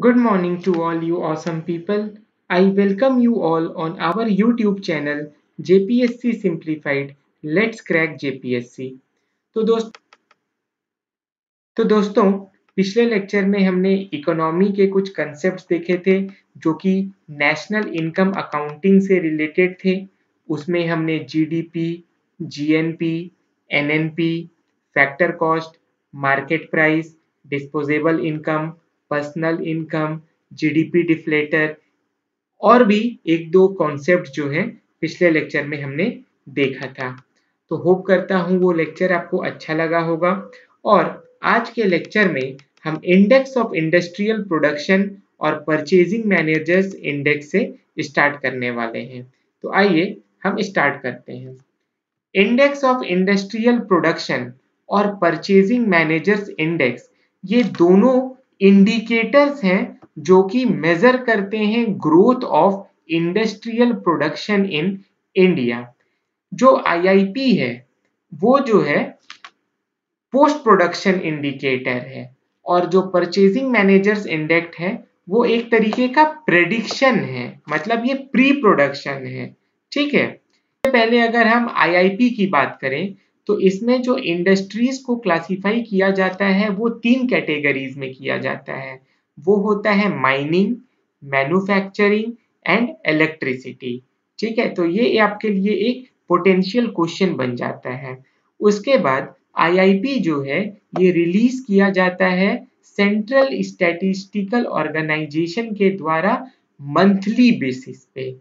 Good morning to all you awesome people. I welcome you all on our YouTube channel JPSC Simplified. Let's crack JPSC. तो दोस्त तो दोस्तों पिछले lecture में हमने इकोनॉमी के कुछ कंसेप्ट्स देखे थे जो कि नेशनल इनकम अकाउंटिंग से रिलेटेड थे। उसमें हमने GDP, GNP, NNP, factor cost, market price, disposable income, personal income, GDP deflator और भी एक दो कॉन्सेप्ट जो है पिछले लेक्चर में हमने देखा था। तो होप करता हूँ वो लेक्चर आपको अच्छा लगा होगा। और आज के लेक्चर में हम इंडेक्स ऑफ इंडस्ट्रियल प्रोडक्शन और परचेजिंग मैनेजर्स इंडेक्स से स्टार्ट करने वाले हैं। तो आइए हम स्टार्ट करते हैं। इंडेक्स ऑफ इंडस्ट्रियल प्रोडक्शन और परचेजिंग मैनेजर्स इंडेक्स ये दोनों इंडिकेटर्स हैं जो कि मेजर करते हैं growth of industrial production in India. जो आईआईपी है वो जो है पोस्ट प्रोडक्शन इंडिकेटर है और जो परचेजिंग मैनेजर्स इंडेक्स है वो एक तरीके का प्रेडिक्शन है, मतलब ये प्री प्रोडक्शन है। ठीक है, पहले अगर हम आईआईपी की बात करें तो इसमें जो इंडस्ट्रीज को क्लासिफाई किया जाता है वो तीन कैटेगरीज में किया जाता है। वो होता है माइनिंग, मैन्युफैक्चरिंग एंड इलेक्ट्रिसिटी। ठीक है, तो ये आपके लिए एक पोटेंशियल क्वेश्चन बन जाता है। उसके बाद आईआईपी जो है ये रिलीज किया जाता है सेंट्रल स्टैटिस्टिकल ऑर्गेनाइजेशन के द्वारा मंथली बेसिस पे।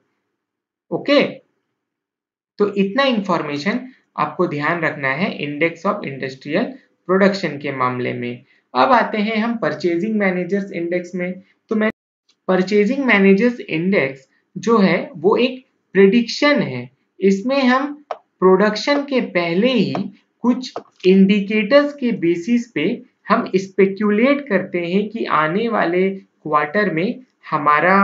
ओके, तो इतना इंफॉर्मेशन आपको ध्यान रखना है इंडेक्स ऑफ इंडस्ट्रियल प्रोडक्शन के मामले में। अब आते हैं हम परचेजिंग मैनेजर्स इंडेक्स में। तो मैं परचेजिंग मैनेजर्स इंडेक्स जो है वो एक प्रिडिक्शन है। इसमें हम प्रोडक्शन के पहले ही कुछ इंडिकेटर्स के बेसिस पे हम स्पेक्यूलेट करते हैं कि आने वाले क्वार्टर में हमारा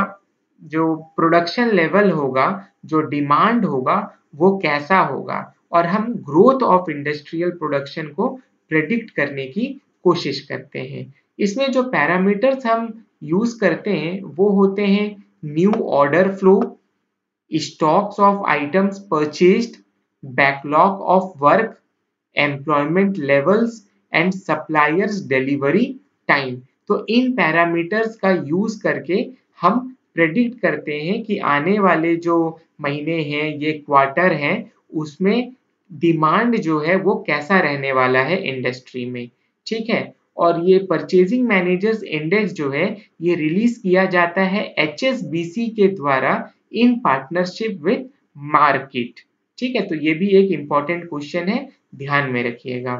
जो प्रोडक्शन लेवल होगा, जो डिमांड होगा वो कैसा होगा, और हम ग्रोथ ऑफ इंडस्ट्रियल प्रोडक्शन को प्रेडिक्ट करने की कोशिश करते हैं। इसमें जो पैरामीटर्स हम यूज करते हैं वो होते हैं new order flow, stocks of items purchased, backlog of work, employment levels and suppliers delivery time. तो इन पैरामीटर्स का यूज करके हम प्रेडिक्ट करते हैं कि आने वाले जो महीने हैं, ये क्वार्टर हैं, उसमें डिमांड जो है वो कैसा रहने वाला है इंडस्ट्री में। ठीक है, और ये परचेजिंग मैनेजर्स इंडेक्स जो है ये रिलीज किया जाता है एचएसबीसी के द्वारा इन पार्टनरशिप विद मार्केट। ठीक है, तो ये भी एक इंपॉर्टेंट क्वेश्चन है, ध्यान में रखिएगा।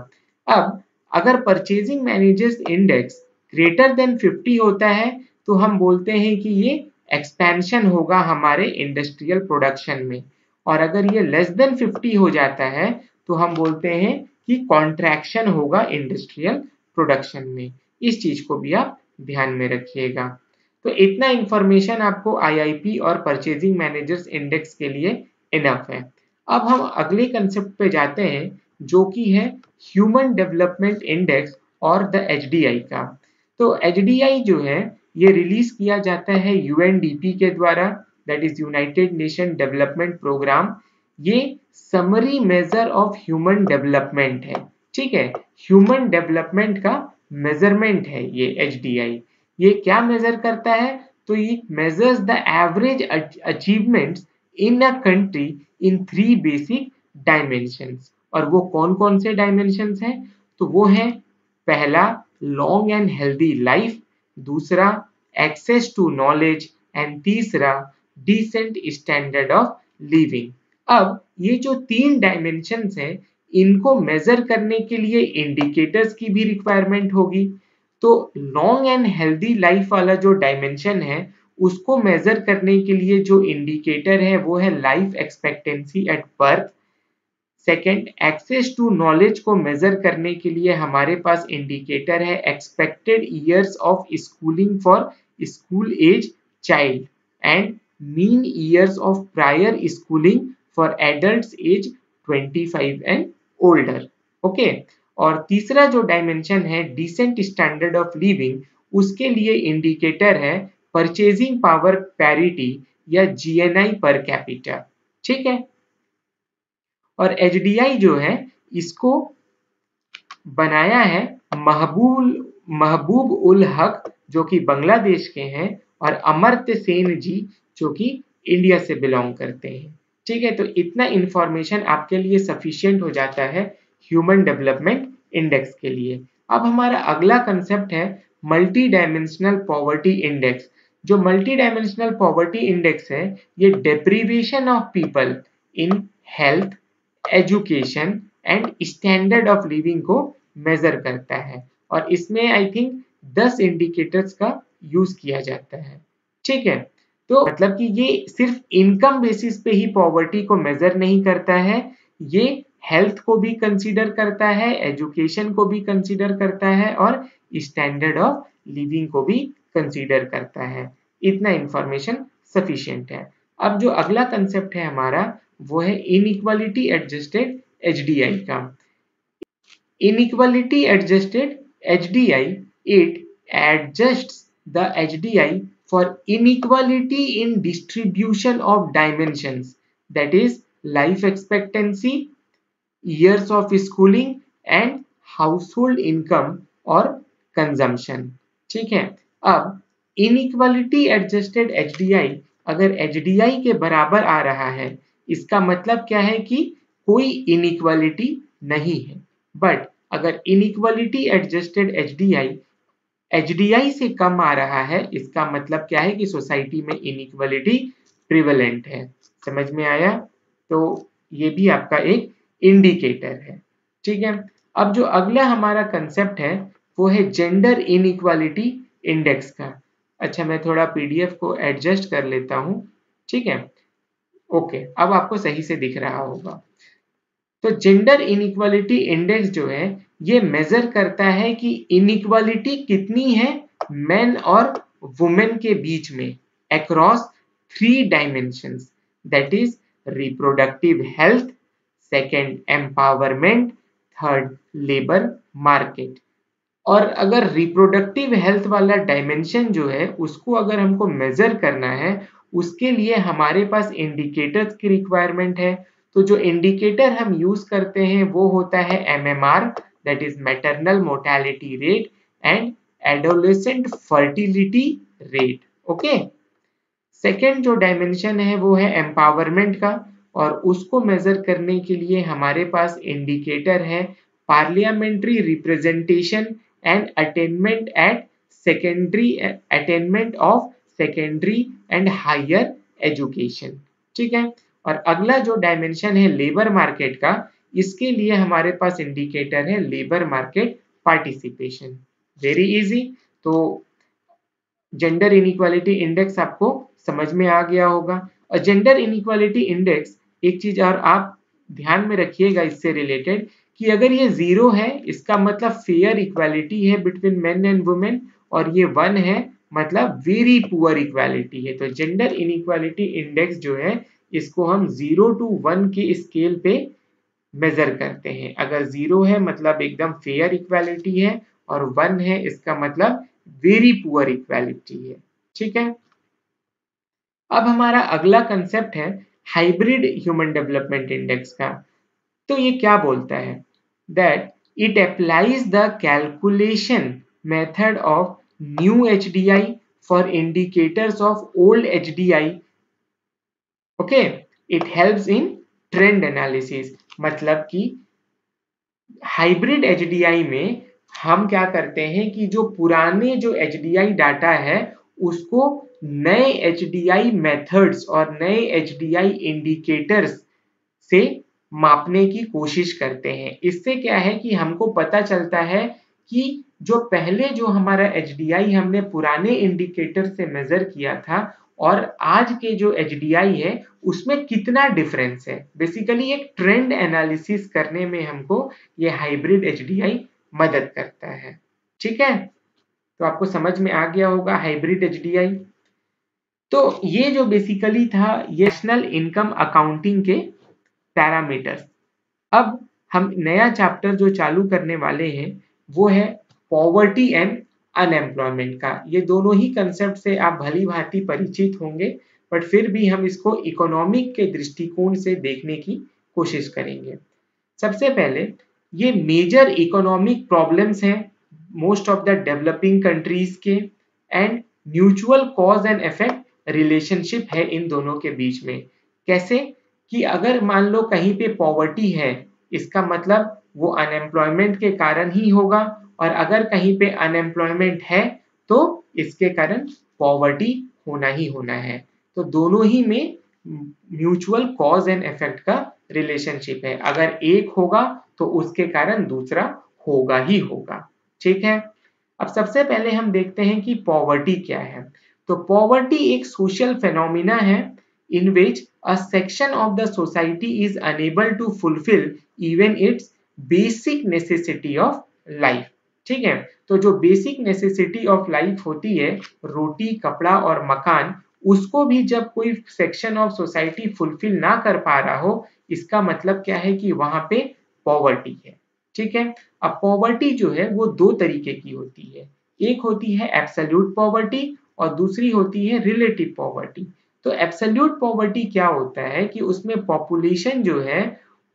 अब अगर purchasing managers index greater than 50 होता है तो हम बोलते हैं कि ये एक्सपेंशन होगा हमारे इंडस्ट्रियल प्रोडक्शन में, और अगर ये लेस देन 50 हो जाता है तो हम बोलते हैं कि कॉन्ट्रैक्शन होगा इंडस्ट्रियल प्रोडक्शन में। इस चीज को भी आप ध्यान में रखिएगा। तो इतना इंफॉर्मेशन आपको आईआईपी और परचेजिंग मैनेजर्स इंडेक्स के लिए इनफ है। अब हम अगले कंसेप्ट पे जाते हैं जो कि है ह्यूमन डेवलपमेंट इंडेक्स और द एचडीआई का। तो एचडीआई जो है ये रिलीज किया जाता है यूएनडीपी के द्वारा, that is United Nation Development Programme. ये summary measure of human development है। ठीक है, ह्यूमन डेवलपमेंट का मेजरमेंट है ये एचडीआई। ये क्या मेजर करता है? तो ये measures the average achievements in a country in 3 basic dimensions. और वो कौन कौन से डायमेंशंस हैं? तो वो है पहला लॉन्ग एंड हेल्दी लाइफ, दूसरा एक्सेस टू नॉलेज एंड तीसरा डिसेंट स्टैंडर्ड ऑफ लिविंग। अब ये जो 3 डायमेंशंस हैं इनको मेजर करने के लिए इंडिकेटर्स की भी रिक्वायरमेंट होगी। तो लॉन्ग एंड हेल्दी लाइफ वाला जो डायमेंशन है उसको मेजर करने के लिए जो इंडिकेटर है वो है life expectancy at birth. Second, access to knowledge को मेजर करने के लिए हमारे पास इंडिकेटर है expected years of schooling for school age child and mean years of prior schooling for adults age 25 and older. Okay, और तीसरा जो डायमेंशन है डिसेंट स्टैंडर्ड ऑफ लिविंग, उसके लिए इंडिकेटर है परचेजिंग पावर पैरिटी या जीएनआई पर कैपिटा। ठीक है, और एचडीआई जो है इसको बनाया है महबूब उल हक जो कि बांग्लादेश के हैं, और अमर्त्य सेन जी जो कि इंडिया से बिलोंग करते हैं। ठीक है, तो इतना इंफॉर्मेशन आपके लिए सफिशिएंट हो जाता है ह्यूमन डेवलपमेंट इंडेक्स के लिए। अब हमारा अगला कंसेप्ट है मल्टी डायमेंशनल पॉवर्टी इंडेक्स। जो मल्टी डायमेंशनल पॉवर्टी इंडेक्स है ये deprivation of people in health, education and standard of living को मेजर करता है, और इसमें आई थिंक 10 इंडिकेटर्स का यूज किया जाता है। ठीक है, तो मतलब कि ये सिर्फ इनकम बेसिस पे ही पॉवर्टी को मेजर नहीं करता है, ये हेल्थ को भी कंसीडर करता है, एजुकेशन को भी कंसीडर करता है, और स्टैंडर्ड ऑफ लिविंग को भी कंसीडर करता है। इतना इंफॉर्मेशन सफिशिएंट है। अब जो अगला कंसेप्ट है हमारा वो है इनइक्वालिटी एडजस्टेड एचडीआई का। Inequality adjusted HDI, it adjusts the HDI for inequality in distribution of dimensions, that is life expectancy, years of schooling and household income or consumption। ठीक है, अब inequality adjusted HDI अगर HDI के बराबर आ रहा है इसका मतलब क्या है कि कोई inequality नहीं है, बट अगर इनइक्वालिटी एडजस्टेड एचडीआई से कम आ रहा है इसका मतलब क्या है कि सोसाइटी में इनइक्वालिटी प्रिवेलेंट है। समझ में आया? तो ये भी आपका एक इंडिकेटर है। ठीक है, अब जो अगला हमारा कंसेप्ट है वो है जेंडर इनइक्वालिटी इंडेक्स का। अच्छा, मैं थोड़ा पीडीएफ को एडजस्ट कर लेता हूं। ठीक है, ओके, अब आपको सही से दिख रहा होगा। तो जेंडर इनइक्वालिटी इंडेक्स जो है ये मेजर करता है कि इनइक्वालिटी कितनी है मेन और वुमेन के बीच में across 3 dimensions, that is reproductive health, second empowerment, third labour market. और अगर रिप्रोडक्टिव हेल्थ वाला डायमेंशन जो है उसको अगर हमको मेजर करना है उसके लिए हमारे पास इंडिकेटर्स की रिक्वायरमेंट है। तो जो इंडिकेटर हम यूज करते हैं वो होता है MMR, that is maternal mortality rate and adolescent fertility rate. Okay, second जो डायमेंशन है वो है एम्पावरमेंट का, और उसको मेजर करने के लिए हमारे पास इंडिकेटर है parliamentary representation and attainment at secondary attainment of secondary and higher education. ठीक है, और अगला जो डायमेंशन है लेबर मार्केट का, इसके लिए हमारे पास इंडिकेटर है labour market participation. Very easy. तो जेंडर इनइक्वालिटी इंडेक्स आपको समझ में आ गया होगा। और जेंडर इनइक्वालिटी इंडेक्स एक चीज और आप ध्यान में रखिएगा इससे रिलेटेड कि अगर ये 0 है इसका मतलब फेयर इक्वालिटी है बिटवीन मेन एंड वुमेन, और ये 1 है मतलब वेरी पुअर इक्वालिटी है। तो जेंडर इनइक्वालिटी इंडेक्स जो है इसको हम 0 to 1 के स्केल पे मेजर करते हैं। अगर 0 है मतलब एकदम फेयर इक्वालिटी है, और 1 है इसका मतलब वेरी पुअर इक्वालिटी है। ठीक है, अब हमारा अगला कंसेप्ट है हाइब्रिड ह्यूमन डेवलपमेंट इंडेक्स का। तो ये क्या बोलता है? That it applies the calculation method of new HDI for indicators of old HDI. Okay, it helps in trend analysis. मतलब कि हाइब्रिड एचडीआई में हम क्या करते हैं कि जो पुराने जो एचडीआई डाटा है उसको नए एचडीआई मेथड्स और नए एचडीआई इंडिकेटर्स से मापने की कोशिश करते हैं। इससे क्या है कि हमको पता चलता है कि जो पहले जो हमारा एचडीआई हमने पुराने इंडिकेटर से मेजर किया था और आज के जो एचडीआई है उसमें कितना डिफरेंस है। बेसिकली एक ट्रेंड एनालिसिस करने में हमको ये हाइब्रिड एचडीआई मदद करता है। ठीक है, तो आपको समझ में आ गया होगा हाइब्रिड एचडीआई। तो ये जो बेसिकली था ये नेशनल इनकम अकाउंटिंग के पैरामीटर्स। अब हम नया चैप्टर जो चालू करने वाले हैं वो है पॉवर्टी एंड अनएम्प्लॉयमेंट का। ये दोनों ही कंसेप्ट से आप भली भांति परिचित होंगे, बट फिर भी हम इसको इकोनॉमिक के दृष्टिकोण से देखने की कोशिश करेंगे। सबसे पहले ये मेजर इकोनॉमिक प्रॉब्लम्स हैं most of the developing countries के, and mutual cause and effect relationship है इन दोनों के बीच में। कैसे कि अगर मान लो कहीं पे पॉवर्टी है, इसका मतलब वो अनएम्प्लॉयमेंट के कारण ही होगा, और अगर कहीं पे अनएम्प्लॉयमेंट है तो इसके कारण पॉवर्टी होना ही होना है। तो दोनों ही में म्यूचुअल कॉज एंड इफेक्ट का रिलेशनशिप है, अगर एक होगा तो उसके कारण दूसरा होगा ही होगा। ठीक है, अब सबसे पहले हम देखते हैं कि पॉवर्टी क्या है। तो पॉवर्टी एक सोशल फेनोमिना है in which a section of the society is unable to fulfill even its basic necessity of life। ठीक है, तो जो बेसिक नेसेसिटी ऑफ लाइफ होती है, रोटी कपड़ा और मकान, उसको भी जब कोई सेक्शन ऑफ सोसाइटी फुलफिल ना कर पा रहा हो, इसका मतलब क्या है कि वहां पे पॉवर्टी है। ठीक है, अब पॉवर्टी जो है वो दो तरीके की होती है, एक होती है एब्सोल्यूट पॉवर्टी और दूसरी होती है रिलेटिव पॉवर्टी। तो एब्सोल्यूट पॉवर्टी क्या होता है कि उसमें पॉपुलेशन जो है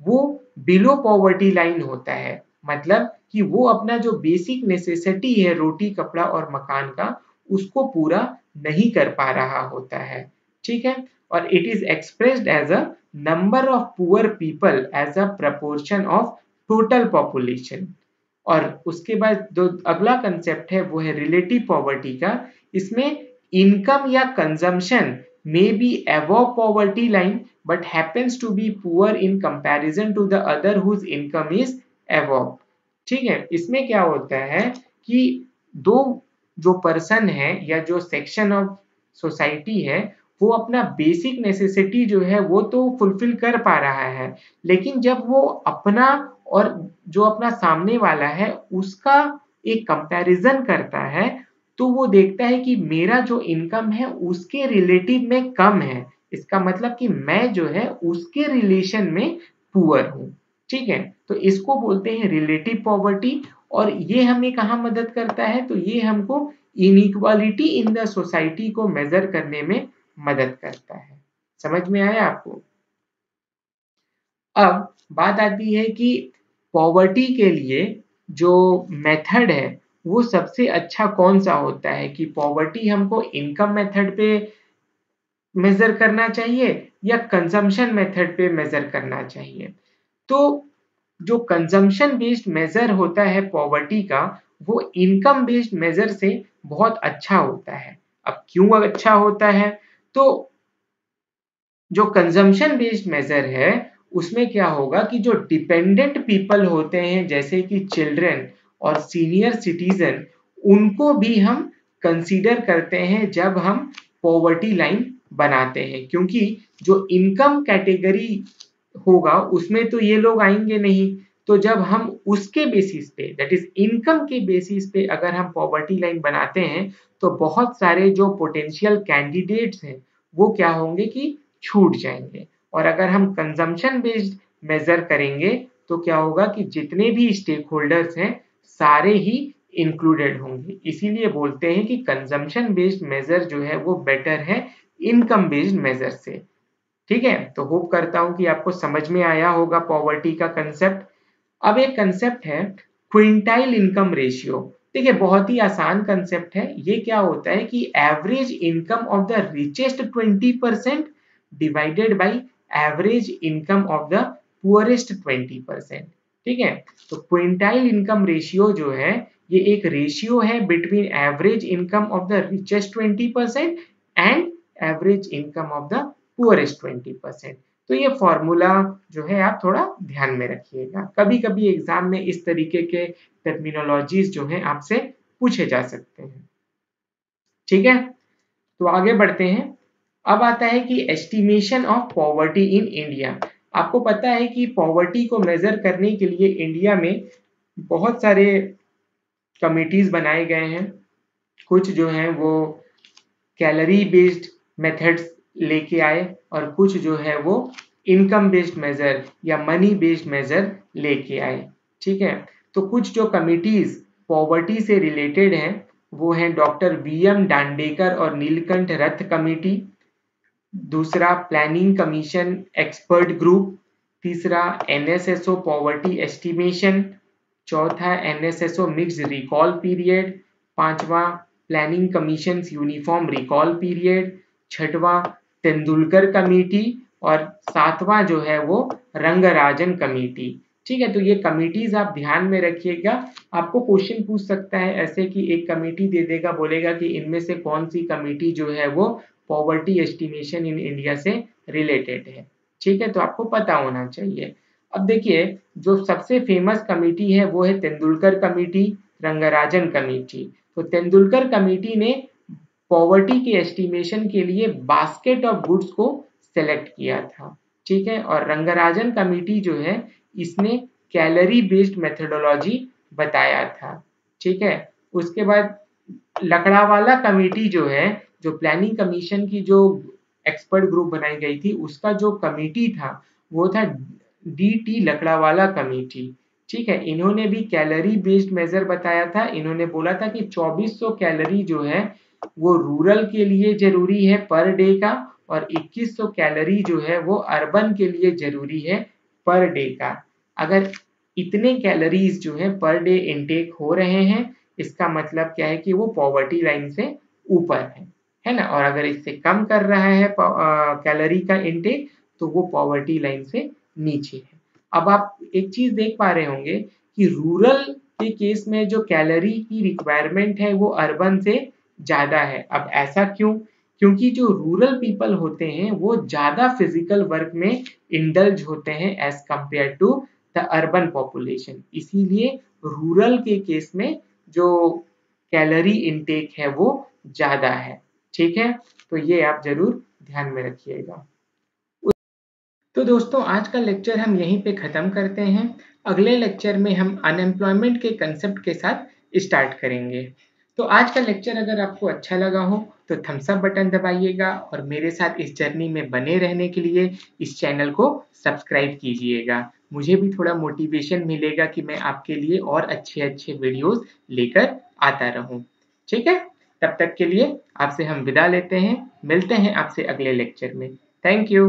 वो बिलो पॉवर्टी लाइन होता है, मतलब कि वो अपना जो बेसिक नेसेसिटी है रोटी कपड़ा और मकान का, उसको पूरा नहीं कर पा रहा होता है। ठीक है, और it is expressed as a number of poor people as a proportion of total population. और उसके बाद जो अगला कंसेप्ट है वो है रिलेटिव पॉवर्टी का। इसमें इनकम या consumption may be above poverty line but happens to be poor in comparison to the other whose income is above। ठीक है, इसमें क्या होता है कि दो जो पर्सन है या जो सेक्शन ऑफ सोसाइटी है, वो अपना बेसिक नेसेसिटी जो है वो तो फुलफिल कर पा रहा है, लेकिन जब वो अपना और जो अपना सामने वाला है उसका एक कंपैरिजन करता है, तो वो देखता है कि मेरा जो इनकम है उसके रिलेटिव में कम है, इसका मतलब कि मैं जो है उसके रिलेशन में पुअर हूँ। ठीक है, तो इसको बोलते हैं रिलेटिव पॉवर्टी। और ये हमें कहाँ मदद करता है, तो ये हमको इनइक्वालिटी इन द सोसाइटी को मेजर करने में मदद करता है। समझ में आया आपको? अब बात आती है कि पॉवर्टी के लिए जो मेथड है वो सबसे अच्छा कौन सा होता है, कि पॉवर्टी हमको इनकम मेथड पे मेजर करना चाहिए या कंजम्पशन मेथड पे मेजर करना चाहिए। तो जो कंजम्पशन बेस्ड मेजर होता है पॉवर्टी का, वो इनकम बेस्ड मेजर से बहुत अच्छा होता है। अब क्यों अच्छा होता है, तो जो कंजम्पशन बेस्ड मेजर है उसमें क्या होगा कि जो डिपेंडेंट पीपल होते हैं जैसे कि चिल्ड्रन और सीनियर सिटीजन, उनको भी हम कंसीडर करते हैं जब हम पॉवर्टी लाइन बनाते हैं, क्योंकि जो इनकम कैटेगरी होगा उसमें तो ये लोग आएंगे नहीं। तो जब हम उसके बेसिस पे, दैट इज इनकम के बेसिस पे अगर हम पॉवर्टी लाइन बनाते हैं, तो बहुत सारे जो पोटेंशियल कैंडिडेट्स हैं वो क्या होंगे कि छूट जाएंगे। और अगर हम कंजम्पशन बेस्ड मेजर करेंगे तो क्या होगा कि जितने भी स्टेक होल्डर्स हैं सारे ही इंक्लूडेड होंगे। इसीलिए बोलते हैं कि कंजम्पशन बेस्ड मेजर जो है वो बेटर है इनकम बेस्ड मेजर से। ठीक है, तो होप करता हूं कि आपको समझ में आया होगा पॉवर्टी का कंसेप्ट। अब एक कंसेप्ट है क्विंटाइल इनकम रेशियो। देखिए बहुत ही आसान कंसेप्ट है। ये क्या होता है कि average income of the richest 20% divided by average income of the poorest 20%। ठीक है, तो क्विंटाइल इनकम रेशियो जो है ये एक रेशियो है between average income of the richest 20% and average income of the poorest 20%। तो ये फॉर्मूला जो है आप थोड़ा ध्यान में रखिएगा, कभी कभी एग्जाम में इस तरीके के टर्मिनोलॉजीज जो है आपसे पूछे जा सकते हैं। ठीक है, तो आगे बढ़ते हैं। अब आता है कि estimation of poverty in India. आपको पता है कि पॉवर्टी को मेजर करने के लिए इंडिया में बहुत सारे कमिटीज बनाए गए हैं। कुछ जो हैं वो कैलोरी बेस्ड मेथड्स लेके आए और कुछ जो है वो इनकम बेस्ड मेजर या मनी बेस्ड मेजर लेके आए। ठीक है, तो कुछ जो कमिटीज पॉवर्टी से रिलेटेड हैं वो हैं डॉक्टर वी.एम. दांडेकर और नीलकंठ रथ कमेटी। दूसरा प्लानिंग कमीशन एक्सपर्ट ग्रुप। तीसरा एनएसएसओ पॉवर्टी एस्टिमेशन। चौथा एनएसएसओ मिक्स्ड रिकॉल पीरियड। पांचवा planning commission uniform recall period. छठवां तेंदुलकर कमेटी। और सातवां जो है वो रंगराजन कमेटी। ठीक है, तो ये कमिटीज आप ध्यान में रखिएगा। आपको क्वेश्चन पूछ सकता है ऐसे कि एक कमेटी दे देगा, बोलेगा कि इनमें से कौन सी कमेटी जो है वो पॉवर्टी एस्टिमेशन इन इंडिया से रिलेटेड है। ठीक है, तो आपको पता होना चाहिए। अब देखिए, जो सबसे फेमस कमेटी है वो है तेंदुलकर कमेटी, रंगराजन कमेटी। तो तेंदुलकर कमेटी ने पॉवर्टी के एस्टिमेशन के लिए बास्केट ऑफ गुड्स को सेलेक्ट किया था। ठीक है, और रंगराजन कमेटी जो है इसने कैलोरी बेस्ड मेथोडोलॉजी बताया था। ठीक है, उसके बाद लकड़ावाला कमेटी जो है, जो प्लानिंग कमीशन की जो एक्सपर्ट ग्रुप बनाई गई थी, उसका जो कमेटी था वो था डी.टी. लकड़ावाला कमेटी। ठीक है, इन्होंने भी कैलोरी बेस्ड मेजर बताया था। इन्होंने बोला था कि 2400 कैलोरी जो है वो रूरल के लिए जरूरी है पर डे का, और 2100 कैलोरी जो है वो अर्बन के लिए जरूरी है पर डे का। अगर इतने कैलोरीज जो है पर डे इनटेक हो रहे हैं, इसका मतलब क्या है कि वो पॉवर्टी लाइन से ऊपर है ना। और अगर इससे कम कर रहा है कैलोरी का इनटेक, तो वो पॉवर्टी लाइन से नीचे है। अब आप एक चीज देख पा रहे होंगे कि रूरल के केस में जो कैलोरी की रिक्वायरमेंट है वो अर्बन से ज्यादा है। अब ऐसा क्यों? क्योंकि जो रूरल पीपल होते हैं वो ज्यादा फिजिकल वर्क में इंडल्ज होते हैं as compare to the urban population. इसीलिए रूरल के केस में जो कैलोरी इनटेक है वो ज्यादा है। ठीक है, तो ये आप जरूर ध्यान में रखिएगा। तो दोस्तों, आज का लेक्चर हम यहीं पे ख़त्म करते हैं। अगले लेक्चर में हम अनएम्प्लॉयमेंट के कंसेप्ट के साथ स्टार्ट करेंगे। तो आज का लेक्चर अगर आपको अच्छा लगा हो तो थम्स अप बटन दबाइएगा, और मेरे साथ इस जर्नी में बने रहने के लिए इस चैनल को सब्सक्राइब कीजिएगा। मुझे भी थोड़ा मोटिवेशन मिलेगा कि मैं आपके लिए और अच्छे अच्छे वीडियोस लेकर आता रहूं। ठीक है, तब तक के लिए आपसे हम विदा लेते हैं। मिलते हैं आपसे अगले लेक्चर में। Thank you.